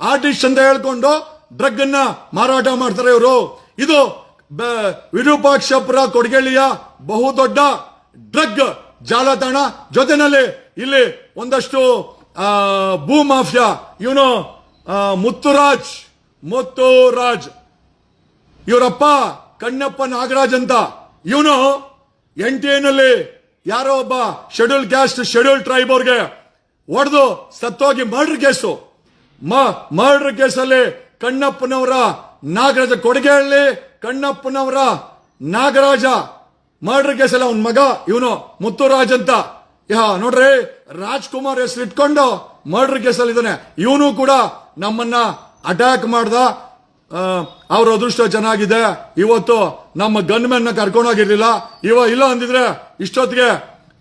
ಆರ್ಟಿಸ್ಟ್ ಅಂತ ಹೇಳ್ಕೊಂಡು ಡ್ರಗ್ ಅನ್ನ ಮಾರಾಟ ಮಾಡ್ತಾರೆ ಇವರು. ಇದು ವಿರೂಪಾಕ್ಷಪುರ ಕೊಡಗೇಳಿಯ ಬಹುದೊಡ್ಡ ಡ್ರಗ್ ಜಾಲತಾಣ. ಜೊತೆನಲ್ಲಿ ಇಲ್ಲಿ ಒಂದಷ್ಟು ಭೂ ಮಾಫಿಯಾ. ಇವನು ಮುತ್ತುರಾಜ್, ಇವರಪ್ಪ ಕಣ್ಣಪ್ಪ ನಾಗರಾಜ್ ಅಂತ. ಇವನು NTA ನಲ್ಲಿ ಯಾರೋ ಒಬ್ಬ ಶೆಡ್ಯೂಲ್ ಕ್ಯಾಸ್ಟ್, ಶೆಡ್ಯೂಲ್ ಟ್ರೈಬ್ ಅವ್ರಿಗೆ ಹೊಡೆದು ಸತ್ತೋಗಿ ಮರ್ಡರ್ ಕೇಸಲ್ಲಿ ಕಣ್ಣಪ್ಪನವರ ನಾಗರಾಜ, ಕೊಡಗೇಳಿ ಕಣ್ಣಪ್ಪನವರ ನಾಗರಾಜ ಮರ್ಡರ್ ಕೇಸಲ್ಲಿ ಅವನ ಮಗ ಇವನು ಮುತ್ತುರಾಜ್ ಅಂತ. ನೋಡ್ರಿ, ರಾಜ್ಕುಮಾರ್ ಹೆಸರು ಇಟ್ಕೊಂಡು ಮರ್ಡರ್ ಕೇಸಲ್ಲಿ ಇದ್ದಾನೆ. ಇವನು ಕೂಡ ನಮ್ಮನ್ನ ಅಟ್ಯಾಕ್ ಮಾಡ್ದ. ಅವ್ರ ಅದೃಷ್ಟ ಚೆನ್ನಾಗಿದೆ, ಇವತ್ತು ನಮ್ಮ ಗನ್ ಮ್ಯಾನ್ ಕರ್ಕೊಂಡೋಗಿರ್ಲಿಲ್ಲ. ಇಲ್ಲ ಅಂದಿದ್ರೆ ಇಷ್ಟೊತ್ತಿಗೆ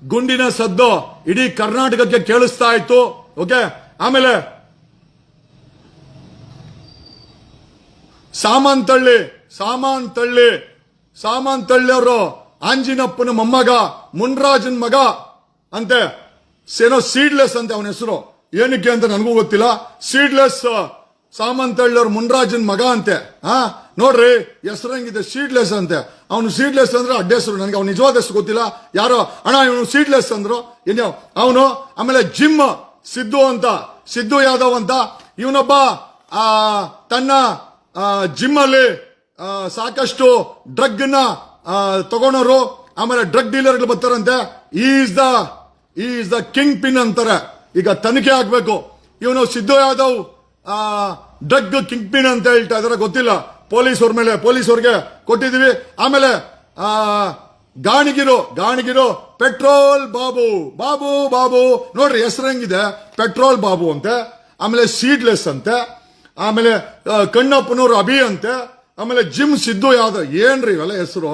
ಗುಂಡಿನ ಸದ್ದು ಇಡೀ ಕರ್ನಾಟಕಕ್ಕೆ ಕೇಳಿಸ್ತಾ ಇತ್ತು. ಓಕೆ, ಆಮೇಲೆ ಸಾಮಾಂತಳ್ಳಿ ಅವರು ಆಂಜಿನಪ್ಪನ ಮೊಮ್ಮಗ, ಮುನ್ರಾಜನ್ ಮಗ ಅಂತೆ. ಏನೋ ಸೀಡ್ಲೆಸ್ ಅಂತೆ ಅವನ ಹೆಸರು, ಏನಕ್ಕೆ ಅಂತ ನನಗೂ ಗೊತ್ತಿಲ್ಲ. ಸೀಡ್ಲೆಸ್ ಸಾಮಂತಳ್ಳಿ ಅವ್ರ ಮುನ್ರಾಜನ್ ಮಗ ಅಂತೆ. ನೋಡ್ರಿ ಹೆಸರಂಗಿದೆ, ಸೀಡ್ಲೆಸ್ ಅಂತೆ. ಅವನು ಸೀಡ್ಲೆಸ್ ಅಂದ್ರೆ ಅಡ್ಡ ಹೆಸರು, ನನಗೆ ಅವ್ನು ನಿಜವಾದ ಹೆಸರು ಗೊತ್ತಿಲ್ಲ. ಯಾರೋ ಅಣ್ಣ ಇವನು ಸೀಡ್ಲೆಸ್ ಅಂದ್ರು, ಏನೋ ಅವನು. ಆಮೇಲೆ ಜಿಮ್ ಸಿದ್ದು ಯಾದವ್ ಅಂತ, ಇವನೊಬ್ಬ ತನ್ನ ಜಿಮ್ ಅಲ್ಲಿ ಸಾಕಷ್ಟು ಡ್ರಗ್ ನ ತಗೊಂಡವರು, ಆಮೇಲೆ ಡ್ರಗ್ ಡೀಲರ್ಗಳು ಬರ್ತಾರಂತೆ. ಈಸ್ ದ ಕಿಂಗ್ ಪಿನ್ ಅಂತಾರೆ. ಈಗ ತನಿಖೆ ಆಗ್ಬೇಕು. ಇವನು Siddu Yadav drug kingpin ಅಂತ ಹೇಳ್ತಾ ಇದಾರೆ, ಗೊತ್ತಿಲ್ಲ. ಪೊಲೀಸವ್ರಿಗೆ ಕೊಟ್ಟಿದೀವಿ. ಆಮೇಲೆ ಗಾಣಿಗಿರು ಪೆಟ್ರೋಲ್ ಬಾಬು ನೋಡ್ರಿ ಹೆಸರು ಹೆಂಗಿದೆ, ಪೆಟ್ರೋಲ್ ಬಾಬು ಅಂತೆ. ಆಮೇಲೆ ಸೀಡ್ಲೆಸ್ ಅಂತೆ. ಆಮೇಲೆ ಕಣ್ಣಪ್ಪನವ್ರು ಅಭಿ ಅಂತೆ. ಆಮೇಲೆ ಜಿಮ್ ಸಿದ್ದು ಯಾದವ್. ಏನ್ರಿ ಇವೆಲ್ಲ ಹೆಸರು?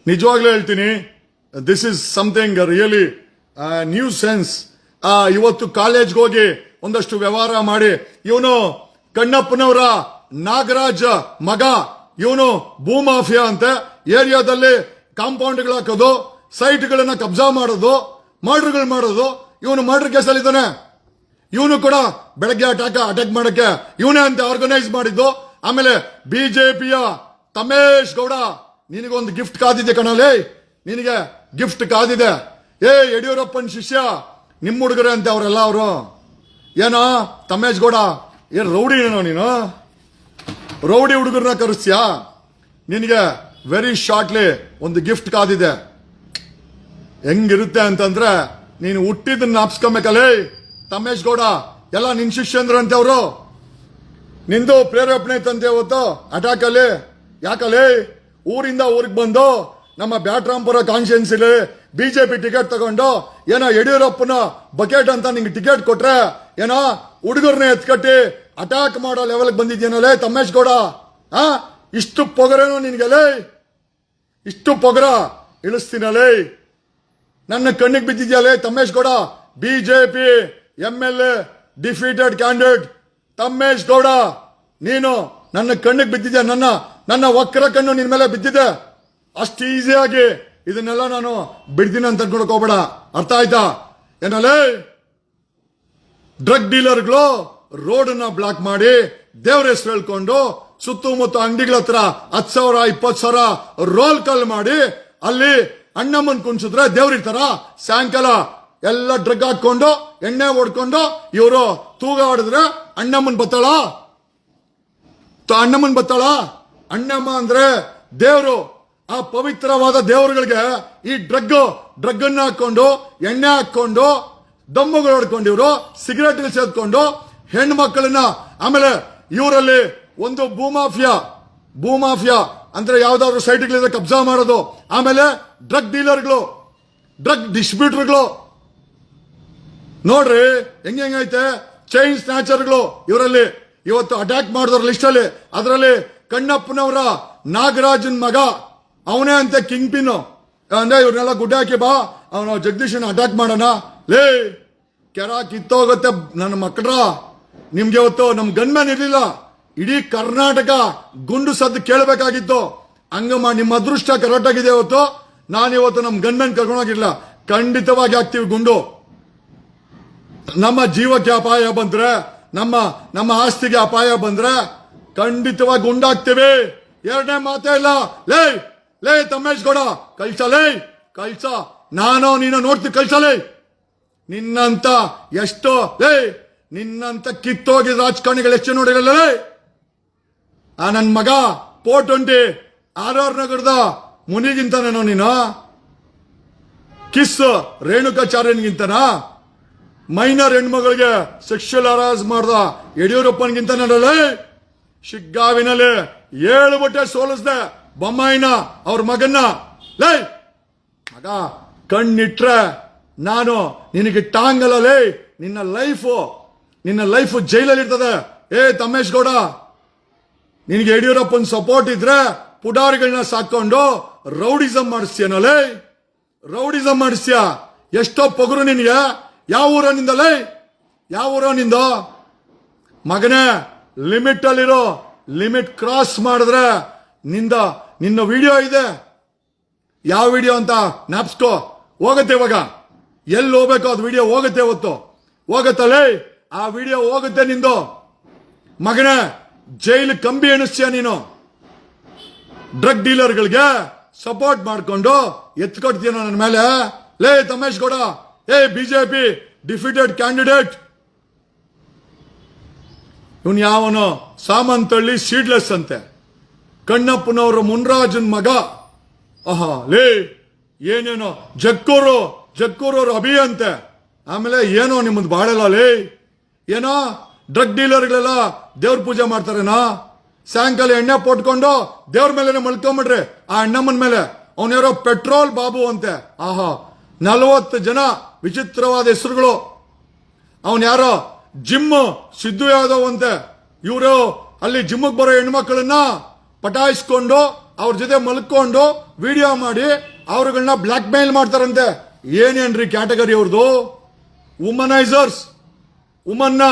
ನಿಜವಾಗ್ಲೂ ಹೇಳ್ತೀನಿ, this is something really new sense. ಇವತ್ತು ಕಾಲೇಜ್ಗೆ ಹೋಗಿ ಒಂದಷ್ಟು ವ್ಯವಹಾರ ಮಾಡಿ, ಇವನು ಕಣ್ಣಪ್ಪನವರ ನಾಗರಾಜ್ ಮಗ, ಇವನು ಭೂಮಾಫಿಯಾ ಅಂತೆ. ಏರಿಯಾದಲ್ಲಿ ಕಾಂಪೌಂಡ್ಗಳು ಹಾಕೋದು, ಸೈಟ್ಗಳನ್ನ ಕಬ್ಜಾ ಮಾಡೋದು, ಮರ್ಡರ್ಗಳು ಮಾಡೋದು. ಇವನು ಮರ್ಡರ್ ಕೇಸಲ್ಲಿ ಇದ್ದಾನೆ. ಇವನು ಕೂಡ ಬೆಳಗ್ಗೆ ಅಟ್ಯಾಕ್ ಮಾಡಕ್ಕೆ ಇವನೇ ಅಂತ ಆರ್ಗನೈಸ್ ಮಾಡಿದ್ದು. ಆಮೇಲೆ ಬಿಜೆಪಿಯ ತಮೇಶ್ ಗೌಡ, ನಿನಗೊಂದು ಗಿಫ್ಟ್ ಕಾದಿದೆ ಕಣಲೇ, ನಿನಗೆ ಗಿಫ್ಟ್ ಕಾದಿದೆ. ಯಡಿಯೂರಪ್ಪನ ಶಿಷ್ಯ, ನಿಮ್ಮ ಹುಡುಗರೇ ಅಂತೆ ಅವರೆಲ್ಲ. ಅವರು ಏನೋ ತಮೇಶ್ ಗೌಡ, ಏನ್ ರೌಡಿ ಏನೋ ನೀನು? ರೌಡಿ ಹುಡುಗರನ್ನ ಕರೆಸ್ತೀಯಾ? ನಿನಗೆ ವೆರಿ ಶಾರ್ಟ್ಲಿ ಒಂದು ಗಿಫ್ಟ್ ಕಾದಿದೆ. ಹೆಂಗಿರುತ್ತೆ ಅಂತಂದ್ರೆ, ನೀನು ಹುಟ್ಟಿದ್ದನ್ನ ನಾಪ್ಸ್ಕೊಬೇಕಲ್ಲೇ ತಮೇಶ್ ಗೌಡ. ಎಲ್ಲ ನಿನ್ ಶಿಷ್ಯಂದ್ರಂತೆ ಅವರು. ನಿಂದು ಪ್ರೇರೇಪಣೆ ತಂದೆ ಇವತ್ತು ಅಟ್ಯಾಕ್ ಅಲ್ಲಿ. ಯಾಕಲ್ಲಿ ಊರಿಂದ ಊರಿಗೆ ಬಂದು ನಮ್ಮ ಬ್ಯಾಟ್ರಾಂಪುರ ಕಾನ್ಸ್ಟಿಟ್ಯೂನ್ಸಿಲಿ ಬಿಜೆಪಿ ಟಿಕೆಟ್ ತಗೊಂಡು ಏನೋ ಯಡಿಯೂರಪ್ಪನ ಬಕೆಟ್ ಅಂತ ನಿಂಗೆ ಟಿಕೆಟ್ ಕೊಟ್ರೆ ಏನೋ ಹುಡುಗರನ್ನ ಎತ್ಕಟ್ಟಿ ಅಟ್ಯಾಕ್ ಮಾಡೋ ಲೆವೆಲ್ಗೆ ಬಂದಿದ್ದೇನಲ್ಲೇ ತಮೇಶ್ ಗೌಡ. ಇಷ್ಟು ಪೊಗರೇನೋ ನಿನ್ಗೆಲೇ? ಇಷ್ಟು ಪೊಗರ ಇಳಿಸ್ತೀನಲ್ಲೇ? ನನ್ನ ಕಣ್ಣಿಗೆ ಬಿದ್ದಿದ್ಯಲ್ಲೇ Thamesh Gowda? BJP MLA defeated candidate Thamesh Gowda, ನೀನು ನನ್ನ ಕಣ್ಣಿಗೆ ಬಿದ್ದಿದ್ಯಾ. ನನ್ನ ವಕ್ರ ಕಣ್ಣು ನಿನ್ ಮೇಲೆ ಬಿದ್ದಿದೆ. ಅಷ್ಟು ಈಸಿಯಾಗಿ ಇದನ್ನೆಲ್ಲ ನಾನು ಬಿಡ್ತೀನಿ ಅಂತ ಅನ್ಕೊಳಕ್ ಹೋಗ್ಬೇಡ. ಅರ್ಥ ಆಯ್ತಾ? ಏನಲ್ಲೇ ಡ್ರಗ್ ಡೀಲರ್ಗಳು ರೋಡ್ ನ ಬ್ಲಾಕ್ ಮಾಡಿ ದೇವ್ರ ಹೆಸರು ಹೇಳ್ಕೊಂಡು ಸುತ್ತಮುತ್ತ ಅಂಗಡಿಗಳ ಹತ್ರ 10,000 20,000 ರೋಲ್ ಕಾಲ್ ಮಾಡಿ ಅಲ್ಲಿ ಅಣ್ಣಮ್ಮನ್ ಕುಣಿಸಿದ್ರೆ ದೇವ್ರಿರ್ತಾರ. ಸಾಯಂಕಾಲ ಎಲ್ಲ ಡ್ರಗ್ ಹಾಕೊಂಡು ಎಣ್ಣೆ ಹೊಡ್ಕೊಂಡು ಇವರು ತೂಗ ಆಡಿದ್ರೆ ಅಣ್ಣಮ್ಮನ್ ಬತ್ತಾಳ? ಅಣ್ಣಮ್ಮ ಅಂದ್ರೆ ದೇವರು. ಆ ಪವಿತ್ರವಾದ ದೇವರುಗಳಿಗೆ ಈ ಡ್ರಗ್ ಅನ್ನ ಹಾಕೊಂಡು ಎಣ್ಣೆ ಹಾಕೊಂಡು ದಮ್ಮುಗಳು ಹೊಡ್ಕೊಂಡು ಇವರು ಸಿಗರೇಟ್ ಸೇದ್ಕೊಂಡು ಹೆಣ್ಣು ಮಕ್ಕಳನ್ನ, ಆಮೇಲೆ ಇವರಲ್ಲಿ ಒಂದು ಭೂಮಾಫಿಯಾ ಅಂದ್ರೆ ಯಾವ್ದಾದ್ರು ಸೈಟ್ಗಳಿಂದ ಕಬ್ಜಾ ಮಾಡೋದು, ಆಮೇಲೆ ಡ್ರಗ್ ಡೀಲರ್ಗಳು, ಡ್ರಗ್ ಡಿಸ್ಟ್ರಿಬ್ಯೂಟರ್ಗಳು. ನೋಡ್ರಿ ಹೆಂಗೈತೆ. ಚೈನ್ ಸ್ನ್ಯಾಚರ್ಗಳು ಇವರಲ್ಲಿ ಇವತ್ತು ಅಟ್ಯಾಕ್ ಮಾಡಿದವ್ರ ಲಿಸ್ಟ್ ಅಲ್ಲಿ. ಅದರಲ್ಲಿ ಕಣ್ಣಪ್ಪನವರ ನಾಗರಾಜನ್ ಮಗ, ಅವನೇ ಅಂತ ಕಿಂಗ್ ಪಿನ್. ಅಂದ್ರೆ ಇವ್ರನ್ನೆಲ್ಲ ಗುಡ್ಡ ಹಾಕಿ ಬಾ, ಅವನು ಜಗದೀಶನ್ ಅಟ್ಯಾಕ್ ಮಾಡೋಣ. ಲೇ ಕೆರ ಕಿತ್ತೋಗುತ್ತೆ ನನ್ನ ಮಕ್ಕಳ. ನಿಮ್ಗೆ ಇವತ್ತು ನಮ್ ಗನ್ಮ್ಯಾನ್ ಇರ್ಲಿಲ್ಲ, ಇಡೀ ಕರ್ನಾಟಕ ಗುಂಡು ಸದ್ದು ಕೇಳಬೇಕಾಗಿತ್ತು. ಹಂಗಮ್ಮ ನಿಮ್ಮ ಅದೃಷ್ಟ ಕರೆಕ್ಟ್ ಆಗಿದೆ. ಇವತ್ತು ನಾನಿವತ್ತು ನಮ್ ಗನ್ಮ್ಯಾನ್ ಕರ್ಕೊಂಡೋಗಿರ್ಲಿಲ್ಲ. ಖಂಡಿತವಾಗಿ ಹಾಕ್ತಿವಿ ಗುಂಡು. ನಮ್ಮ ಜೀವಕ್ಕೆ ಅಪಾಯ ಬಂದ್ರೆ, ನಮ್ಮ ಆಸ್ತಿಗೆ ಅಪಾಯ ಬಂದ್ರೆ ಖಂಡಿತವಾಗಿ ಗುಂಡಾಗ್ತೀವಿ. ಎರಡನೇ ಮಾತೇ ಇಲ್ಲ. ಲೇ ತಮೇಶ್ ಗೌಡ, ಕಳ್ಸ. ನಾನು ನೀನು ನೋಡ್ತೀವಿ, ಕಳ್ಸಲೇ. ನಿನ್ನಂತ ಎಷ್ಟೋ ನಿನ್ನಂತ ಕಿತ್ತೋಗಿದ ರಾಜಕಾರಣಿಗಳು ಎಷ್ಟು ನೋಡಿರಲ್ಲ. ನನ್ ಮಗ 420 RR ನಗರದ ಮುನಿಗಿಂತನೇನೋ ನೀನು? ಕಿಸ್ ರೇಣುಕಾಚಾರ್ಯನ್ಗಿಂತನಾ? ಮೈನರ್ ಹೆಣ್ಮಗಳಿಗೆ ಸೆಕ್ಷುವಲ್ ಹರಾಸ್ ಮಾಡ್ದ ಯಡಿಯೂರಪ್ಪನ್ಗಿಂತ ನಡಲೇ? ಶಿಗ್ಗಾವಿನಲ್ಲಿ 7 ಬಟ್ಟೆ ಸೋಲಿಸ್ದೆ ಬೊಮ್ಮಾಯಿನ ಅವ್ರ ಮಗನ್ನ. ಲೇ ಮಗ, ಕಣ್ಣಿಟ್ರೆ ನಾನು ನಿನಗೆ ಟಾಂಗಲೇ. ನಿನ್ನ ಲೈಫ್ ಜೈಲಲ್ಲಿ ಇರ್ತದೆ. ತಮೇಶ್ ಗೌಡ, ನಿನಗೆ ಯಡಿಯೂರಪ್ಪನ ಸಪೋರ್ಟ್ ಇದ್ರೆ ಪುಡಾರಿಗಳನ್ನ ಸಾಕೊಂಡು ರೌಡಿಸಂ ಮಾಡಿಸ್ತೀಯನಲ್ಲೇ? ರೌಡಿಸಂ ಮಾಡಿಸ್ತೀಯ? ಎಷ್ಟೋ ಪೊಗರು ನಿನಗೆ. ಯಾವ ಊರ ನಿಂದ? ಮಗನೇ ಲಿಮಿಟ್ ಅಲ್ಲಿರೋ, ಲಿಮಿಟ್ ಕ್ರಾಸ್ ಮಾಡಿದ್ರೆ ನಿನ್ನ ವಿಡಿಯೋ ಇದೆ, ಯಾವ ವಿಡಿಯೋ ಅಂತ ಜ್ಞಾಪಿಸ್ಕೋ. ಹೋಗುತ್ತೆ ಇವಾಗ, ಎಲ್ಲಿ ಹೋಗ್ಬೇಕು ಅದು ವಿಡಿಯೋ ಹೋಗುತ್ತೆ, ಇವತ್ತು ಹೋಗತ್ತಲ್ಲೇ ಆ ವಿಡಿಯೋ ಹೋಗುತ್ತೆ ನಿಂದು. ಮಗನೇ ಜೈಲು ಕಂಬಿ ಎಣಿಸ್ತೀಯ ನೀನು. ಡ್ರಗ್ ಡೀಲರ್ಗಳಿಗೆ ಸಪೋರ್ಟ್ ಮಾಡ್ಕೊಂಡು ಎತ್ಕೊಡ್ತೀಯ ನನ್ನ ಮೇಲೆ. ಲೇ ತಮೇಶ್ ಗೌಡ, ಬಿಜೆಪಿ ಡಿಫಿಟೆಡ್ ಕ್ಯಾಂಡಿಡೇಟ್, ಇವನ್ ಯಾವನು ಸಾಮಂತಳ್ಳಿ ಸೀಡ್ಲೆಸ್ ಅಂತೆ, ಕಣ್ಣಪ್ಪನವರು ಮುನ್ರಾಜನ್ ಮಗ. ಆಹಾ ಲೇ ಏನೇನೋ ಜಕ್ಕೂರವ್ರು ಅಭಿ ಅಂತೆ. ಆಮೇಲೆ ಏನೋ ನಿಮ್ಮದು ಬಾಳಲ್ಲ ಲೇ, ಏನೋ ಡ್ರಗ್ ಡೀಲರ್ಗಳೆಲ್ಲ ದೇವ್ರ ಪೂಜೆ ಮಾಡ್ತಾರೇನಾ? ಸಾಯಂಕಾಲ ಎಣ್ಣೆ ಪೊಟ್ಕೊಂಡು ದೇವ್ರ ಮೇಲೆ ಮಲ್ಕೊಂಬಿಡ್ರಿ ಆ ಅಣ್ಣಮ್ಮನ ಮೇಲೆ. ಅವನ್ಯಾರೋ ಪೆಟ್ರೋಲ್ ಬಾಬು ಅಂತೆ. ಆಹಾ 40 ಜನ ವಿಚಿತ್ರವಾದ ಹೆಸರುಗಳು. ಅವನ್ ಯಾರೋ ಜಿಮ್ ಸಿದ್ದು ಯಾದವ್ ಅಂತೆ. ಇವರು ಅಲ್ಲಿ ಜಿಮ್ಗೆ ಬರೋ ಹೆಣ್ಮಕ್ಳನ್ನ ಪಟಾಯಿಸ್ಕೊಂಡು ಅವ್ರ ಜೊತೆ ಮಲ್ಕೊಂಡು ವಿಡಿಯೋ ಮಾಡಿ ಅವ್ರಗಳನ್ನ ಬ್ಲಾಕ್ ಮೇಲ್ ಮಾಡ್ತಾರಂತೆ. ಏನೇನ್ರಿ ಕ್ಯಾಟಗರಿ ಅವ್ರದ್ದು? ವುಮನೈಸರ್ಸ್, ವುಮನ್ನ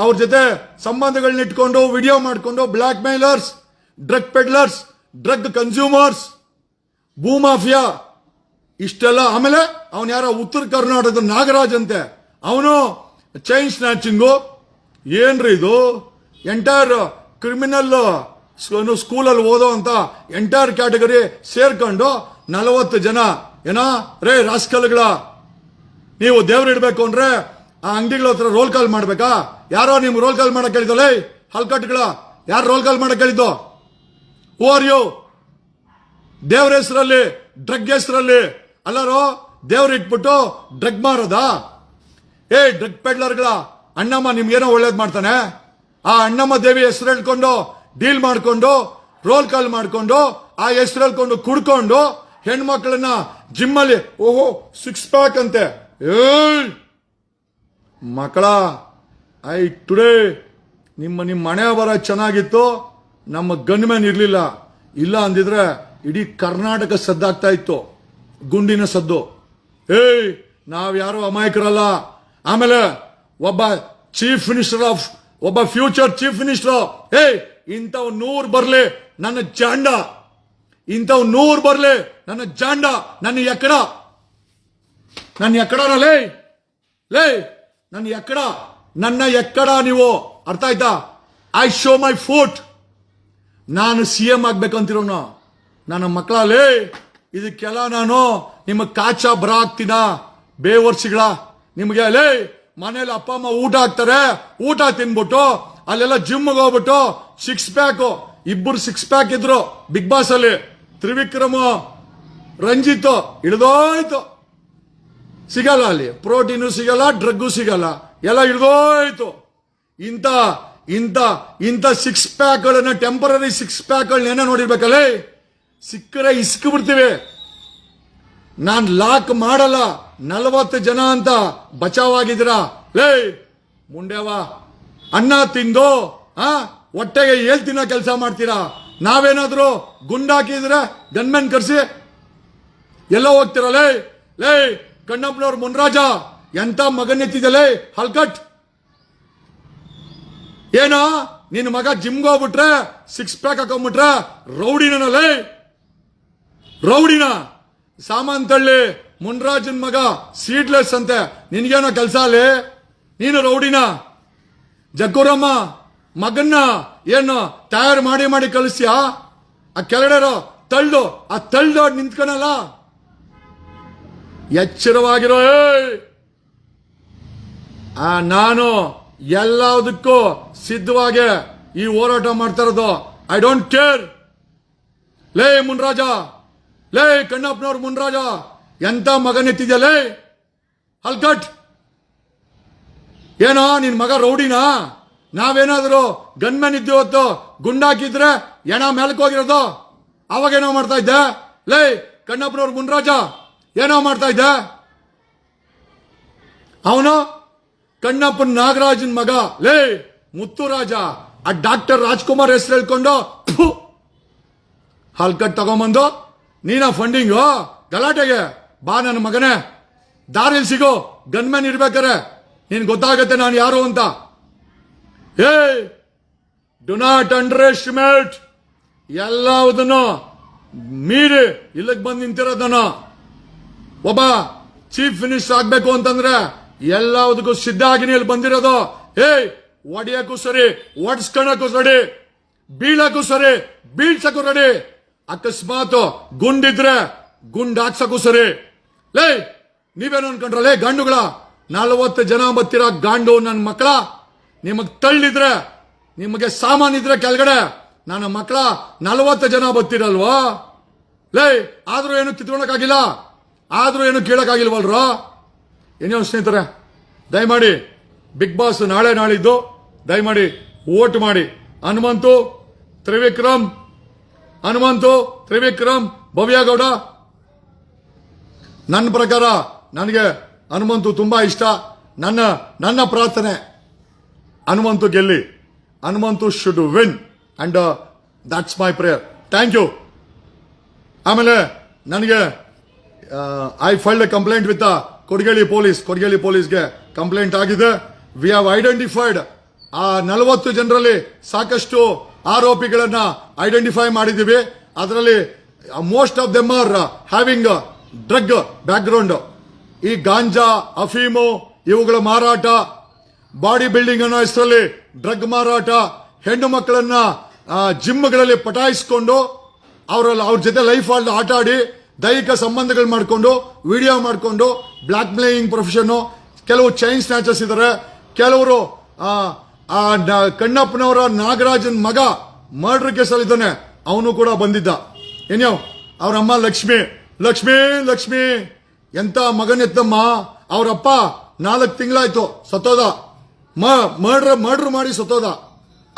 ಅವ್ರ ಜೊತೆ ಸಂಬಂಧಗಳನ್ನ ಇಟ್ಕೊಂಡು ವಿಡಿಯೋ ಮಾಡ್ಕೊಂಡು blackmailers, drug peddlers, drug consumers, ಭೂಮಾಫಿಯಾ ಇಷ್ಟೆಲ್ಲ. ಆಮೇಲೆ ಅವನ್ ಯಾರೋ ಉತ್ತರ ಕರ್ನಾಟಕದ ನಾಗರಾಜ್ ಅಂತೆ, ಅವನು ಚೈನ್ ಸ್ನ್ಯಾಚಿಂಗು. ಏನ್ರಿ ಇದು? ಎಂಟೈರ್ ಕ್ರಿಮಿನಲ್ ಸ್ಕೂಲಲ್ಲಿ ಓದೋ ಅಂತ ಎಂಟೈರ್ ಕ್ಯಾಟಗರಿ ಸೇರ್ಕೊಂಡು 40 ಜನ. ಏನೋ ರೇ ರಾಸ್ಕಲ್ಗಳ, ನೀವು ದೇವ್ರು ಇಡ್ಬೇಕು ಅಂದ್ರೆ ಆ ಅಂಗಡಿಗಳ ಹತ್ರ ರೋಲ್ ಕಾಲ್ ಮಾಡ್ಬೇಕಾ? ಯಾರೋ ನಿಮ್ಗೆ ರೋಲ್ ಕಾಲ್ ಮಾಡಕ್ ಹೇಳಿದಲ್ಲ, ಹಲ್ಕಟ್ಗಳ ಯಾರು ರೋಲ್ ಕಾಲ್ ಮಾಡಕ್ ಹೇಳಿದ್ದು? Who are you? ದೇವ್ರ ಹೆಸರಲ್ಲಿ, ಡ್ರಗ್ ಹೆಸರಲ್ಲಿ ಅಲ್ಲಾರೋ ದೇವ್ರ ಇಟ್ಬಿಟ್ಟು ಡ್ರಗ್ ಮಾರೋದಾ? ಡ್ರಗ್ ಪೆಡ್ಲರ್ಗಳ ಅಣ್ಣಮ್ಮ ನಿಮ್ಗೇನೋ ಒಳ್ಳೇದ್ ಮಾಡ್ತಾನೆ. ಆ ಅಣ್ಣಮ್ಮ ದೇವಿ ಹೆಸರು ಹೇಳ್ಕೊಂಡು ಡೀಲ್ ಮಾಡ್ಕೊಂಡು ರೋಲ್ ಕಾಲ್ ಮಾಡ್ಕೊಂಡು ಆ ಹೆಸರು ಹೇಳ್ಕೊಂಡು ಕುಡ್ಕೊಂಡು ಹೆಣ್ಮಕ್ಳನ್ನ ಜಿಮ್ಮಲ್ಲಿ ಓಹೋ 6 ಪ್ಯಾಕ್ ಅಂತೆ. ಮಕ್ಕಳ ಟುಡೇ ನಿಮ್ಮ ಮನೆ ಬರ ಚೆನ್ನಾಗಿತ್ತು, ನಮ್ಮ ಗನ್ಮ್ಯಾನ್ ಇರ್ಲಿಲ್ಲ. ಇಲ್ಲ ಅಂದಿದ್ರೆ ಇಡೀ ಕರ್ನಾಟಕ ಸದ್ದಾಗ್ತಾ ಇತ್ತು, ಗುಂಡಿನ ಸದ್ದು. ನಾವ್ಯಾರು ಅಮಾಯಕರಲ್ಲ. ಆಮೇಲೆ ಒಬ್ಬ ಚೀಫ್ ಮಿನಿಸ್ಟರ್ ಒಬ್ಬ ಫ್ಯೂಚರ್ ಚೀಫ್ ಮಿನಿಸ್ಟರ್, ಇಂಥವ್ 100 ಬರ್ಲಿ ನನ್ನ ಜಾಂಡ, ಇಂಥವ್ 100 ಬರ್ಲಿ ನನ್ನ ಜಾಂಡ, ನನ್ನ ಎಕ್ಕಡ ಲೇ ನನ್ನ ಎಕ್ಕಡ ನೀವು. ಅರ್ಥ ಆಯ್ತಾ? I show my foot. ನಾನು CM ಆಗ್ಬೇಕಂತಿರೋನು ನನ್ನ ಮಕ್ಕಳಲ್ಲಿ. ಇದಕ್ಕೆಲ್ಲ ನಾನು ನಿಮ್ಮ ಕಾಚ ಬರ ಆಗ್ತೀನ ಬೇವರ್ಸಿಗಳ. ನಿಮ್ಗೆ ಲೇ ಮನೇಲಿ ಅಪ್ಪ ಅಮ್ಮ ಊಟ ಹಾಕ್ತಾರೆ, ಊಟ ತಿನ್ಬಿಟ್ಟು ಅಲ್ಲೆಲ್ಲ ಜಿಮ್ಗೆ ಹೋಗ್ಬಿಟ್ಟು 6 ಪ್ಯಾಕ್, ಇಬ್ಬರು 6 ಪ್ಯಾಕ್ ಇದ್ರು ಬಿಗ್ ಬಾಸ್ ಅಲ್ಲಿ. ತ್ರಿವಿಕ್ರಮ ರಂಜಿತ್ ಇಳಿದೋಯ್ತು, ಸಿಗಲ್ಲ ಅಲ್ಲಿ, ಪ್ರೋಟೀನು ಸಿಗಲ್ಲ, ಡ್ರಗ್ಗು ಸಿಗಲ್ಲ, ಎಲ್ಲ ಇಳಿದೋಯ್ತು. ಇಂಥ 6 ಪ್ಯಾಕ್ಗಳನ್ನ, ಟೆಂಪರರಿ 6 ಪ್ಯಾಕ್ಗಳನ್ನ ನೋಡಿರ್ಬೇಕಲ್ಲ. ಸಿಕ್ಕರೆ ಇಸ್ಕು ಬಿಡ್ತೀವಿ. ನಾನ್ ಲಾಕ್ ಮಾಡಲ್ಲ. 40 ಜನ ಅಂತ ಬಚಾವಾಗಿದ್ದೀರಾ ಲೇ ಮುಂಡೆವ. ಅನ್ನ ತಿಂದು ಹೊಟ್ಟೆಗೆ ತಿನ್ನೋ ಕೆಲಸ ಮಾಡ್ತೀರಾ. ನಾವೇನಾದ್ರೂ ಗುಂಡಾಕಿದ್ರೆ ಗನ್ಮೆನ್ ಕರ್ಸಿ ಎಲ್ಲ ಹೋಗ್ತೀರ ಲೇ ಕಣ್ಣಪ್ಪನವ್ರ ಮುನ್ರಾಜ ಎಂತ ಮಗನೆತ್ತಿದಲೇ ಹಲ್ಕಟ್. ಏನೋ ನಿನ್ನ ಮಗ ಜಿಮ್ಗೆ ಹೋಗ್ಬಿಟ್ರೆ 6 ಪ್ಯಾಕ್ ಹಾಕೊಂಡ್ಬಿಟ್ರೆ ರೌಡಿನ ಸಾಮಂತಳ್ಳಿ ಮುನ್ರಾಜನ್ ಮಗ ಸೀಡ್ಲೆಸ್ ಅಂತೆ. ನಿನ್ಗೇನೋ ಕೆಲಸ ಅಲ್ಲಿ, ನೀನು ರೌಡಿನ. ಜಗ್ಗೂರಮ್ಮ ಮಗನ್ನ ಏನು ತಯಾರು ಮಾಡಿ ಕಳಿಸ್ತೀಯಾ? ಆ ಕೆಳಗಡೆ ತಳ್ಳು ನಿಂತ್ಕೊಳಲ್ಲ. ಎಚ್ಚರವಾಗಿರೋ. ನಾನು ಎಲ್ಲದಕ್ಕೂ ಸಿದ್ಧವಾಗಿ ಈ ಹೋರಾಟ ಮಾಡ್ತಾ ಇರೋದು. I don't care. ಲೇ ಮುನ್ರಾಜ, ಲೇ ಕಣ್ಣಪ್ಪನವ್ರ ಮುನ್ರಾಜ, ಎಂತ ಮಗನೆತ್ತಿದ್ಯಲೇ ಹಲ್ಕಟ್. ಏನೋ ನಿನ್ ಮಗ ರೌಡಿನಾ? ನಾವೇನಾದ್ರು ಗನ್ಮೆನ್ ಇದ್ದೀವತ್ತು ಗುಂಡಾಕಿದ್ರೆ ಎಣ ಮೇಲಕ್ಕೆ ಹೋಗಿರೋದು. ಅವಾಗೇನೋ ಮಾಡ್ತಾ ಇದ್ದೆ ಲೇ ಕಣ್ಣಪ್ಪನವ್ರ ಮುನ್ರಾಜ, ಏನೋ ಮಾಡ್ತಾ ಇದ್ದೆ. ಅವನು ಕಣ್ಣಪ್ಪನ ನಾಗರಾಜನ್ ಮಗ ಲೇ ಮುತ್ತುರಾಜ. ಆ ಡಾಕ್ಟರ್ ರಾಜ್ಕುಮಾರ್ ಹೆಸರು ಹೇಳ್ಕೊಂಡು ಹಲ್ಕಟ್ ತಗೊಂಬಂದು ನೀನ ಫಂಡಿಂಗು ಗಲಾಟೆಗೆ ಬಾ. ನನ್ನ ಮಗನೇ ದಾರಿಯಲ್ಲಿ ಸಿಗೋ ಗನ್ಮೆನ್ ಇರ್ಬೇಕಾರೆ ನಿನ್ ಗೊತ್ತಾಗತ್ತೆ ನಾನು ಯಾರು ಅಂತ. ಹೇ ಡು ನಾಟ್ ಅಂಡರ್ ಎಸ್ಟಿಮೇಟ್. ಎಲ್ಲದನ್ನು ಮೀರಿ ಇಲ್ಲಿಗೆ ಬಂದು ನಿಂತಿರೋದನ್ನ. ಒಬ್ಬ ಚೀಫ್ ಮಿನಿಸ್ಟರ್ ಆಗ್ಬೇಕು ಅಂತಂದ್ರೆ ಎಲ್ಲದಕ್ಕೂ ಸಿದ್ಧ ಆಗಿನೇ ಇಲ್ಲಿ ಬಂದಿರೋದು. ಒಡೆಯಕ್ಕೂ ಸರಿ, ಒಡ್ಸ್ಕೊಳಕ್ಕೂ ಸರಿ, ಬೀಳಕ್ಕೂ ಸರಿ, ಬೀಳ್ಸಕ್ಕೂ ರೆಡಿ. ಅಕಸ್ಮಾತ್ ಗುಂಡಿದ್ರೆ ಗುಂಡ್ ಹಾಕ್ಸಕ್ಕೂ ಸರಿ. ನೀವೇನು ಅನ್ಕೊಂಡ್ರಲ್ಲ ಗಂಡುಗಳ 40 ಜನ ಬತ್ತಿರ ಗಾಂಡು ನನ್ನ ಮಕ್ಕಳ. ನಿಮಗ್ ತಳ್ಳಿದ್ರೆ, ನಿಮಗೆ ಸಾಮಾನಿದ್ರೆ ಕೆಳಗಡೆ ನನ್ನ ಮಕ್ಕಳ 40 ಜನ ಬತ್ತಿರಲ್ವಾ? ಆದ್ರೂ ಏನು ಕಿತ್ಕೊಳಕ್ಕಾಗಿಲ್ಲ, ಆದ್ರೂ ಏನು ಕೇಳಕ್ಕಾಗಿಲ್ವಲ್ರ? ಏನೋ ಸ್ನೇಹಿತರೆ, ದಯಮಾಡಿ ಬಿಗ್ ಬಾಸ್ ನಾಳೆ ನಾಳಿದ್ದು ದಯಮಾಡಿ ವೋಟ್ ಮಾಡಿ. ಹನುಮಂತು ತ್ರಿವಿಕ್ರಮ್, ಭವ್ಯಗೌಡ. ನನ್ನ ಪ್ರಕಾರ ನನಗೆ ಹನುಮಂತು ತುಂಬಾ ಇಷ್ಟ. ನನ್ನ ಪ್ರಾರ್ಥನೆ ಹನುಮಂತು ಗೆಲ್ಲಿ. Hanumanthu should win and that's my prayer. Thank you. ಆಮೇಲೆ ನನಗೆ I filed a complaint with ಕೊಡಗೇಳಿ ಪೊಲೀಸ್ಗೆ ಕಂಪ್ಲೇಂಟ್ ಆಗಿದೆ. ವಿ ಹ್ಯಾವ್ ಐಡೆಂಟಿಫೈಡ್ ಆ 40 ಜನರಲ್ಲಿ ಸಾಕಷ್ಟು ಆರೋಪಿಗಳನ್ನ ಐಡೆಂಟಿಫೈ ಮಾಡಿದ್ದೀವಿ. ಅದರಲ್ಲಿ most of them are having drug background. ಈ ಗಾಂಜಾ, ಅಫೀಮು ಇವುಗಳ ಮಾರಾಟ, ಬಾಡಿ ಬಿಲ್ಡಿಂಗ್ ಅನ್ನೋ ಹೆಸರಲ್ಲಿ ಡ್ರಗ್ ಮಾರಾಟ, ಹೆಣ್ಣು ಮಕ್ಕಳನ್ನ ಜಿಮ್ಗಳಲ್ಲಿ ಪಟಾಯಿಸಿಕೊಂಡು ಅವ್ರ ಜೊತೆ ಲೈಫ್ ಆಟ ಆಡಿ ದೈಹಿಕ ಸಂಬಂಧಗಳು ಮಾಡಿಕೊಂಡು ವಿಡಿಯೋ ಮಾಡಿಕೊಂಡು ಬ್ಲಾಕ್ ಮೇಲಿಂಗ್ ಪ್ರೊಫೆಷನ್. ಕೆಲವು ಚೈನ್ ಸ್ನ್ಯಾಚರ್ಸ್ ಇದ್ದಾರೆ. ಕೆಲವರು ಕಣ್ಣಪ್ಪನವರ ನಾಗರಾಜನ್ ಮಗ ಮರ್ಡರ್ ಕೇಸಲ್ಲಿ ಇದ್ದಾನೆ, ಅವನು ಕೂಡ ಬಂದಿದ್ದ. ಏನೋ ಅವ್ರ ಅಮ್ಮ ಲಕ್ಷ್ಮಿ ಎಂತ ಮಗನೆತ್ತಮ್ಮ. ಅವರಪ್ಪ 4 ತಿಂಗಳಾಯ್ತು ಸತ್ತೋದ. ಮರ್ಡರ್ ಮಾಡಿ ಸತ್ತೋದ.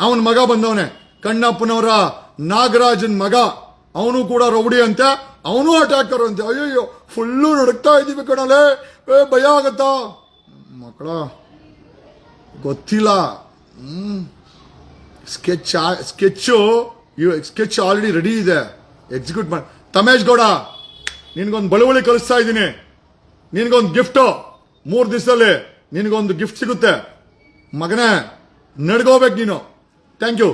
ಅವನ ಮಗ ಬಂದವನೆ, ಕಣ್ಣಪ್ಪನವರ ನಾಗರಾಜನ್ ಮಗ. ಅವನು ಕೂಡ ರೌಡಿ ಅಂತೆ, ಅವನು ಅಟ್ಯಾಕರ್ ಅಂತೆ. ಅಯ್ಯೋ ಫುಲ್ಲು ನಡುಕ್ತಾ ಇದೀವಿ ಕಣಲೆ, ಭಯ ಆಗತ್ತಾ ಮಕ್ಕಳ? ಗೊತ್ತಿಲ್ಲ. ಸ್ಕೆಚ್ ಆಲ್ರೆಡಿ ರೆಡಿ ಇದೆ, ಎಕ್ಸಿಕ್ಯೂಟ್ ಮಾಡಿ. ತಮೇಶ್ ಗೌಡ, ನಿನ್ಗೊಂದು ಬಳುವಳಿ ಕಳಿಸ್ತಾ ಇದ್ದೀನಿ. ನಿನ್ಗೊಂದು ಗಿಫ್ಟ್ 3 ದಿವಸದಲ್ಲಿ ನಿನ್ಗೊಂದು ಗಿಫ್ಟ್ ಸಿಗುತ್ತೆ. ಮಗನೇ ನಡ್ಕೋಬೇಕು ನೀನು. Thank you.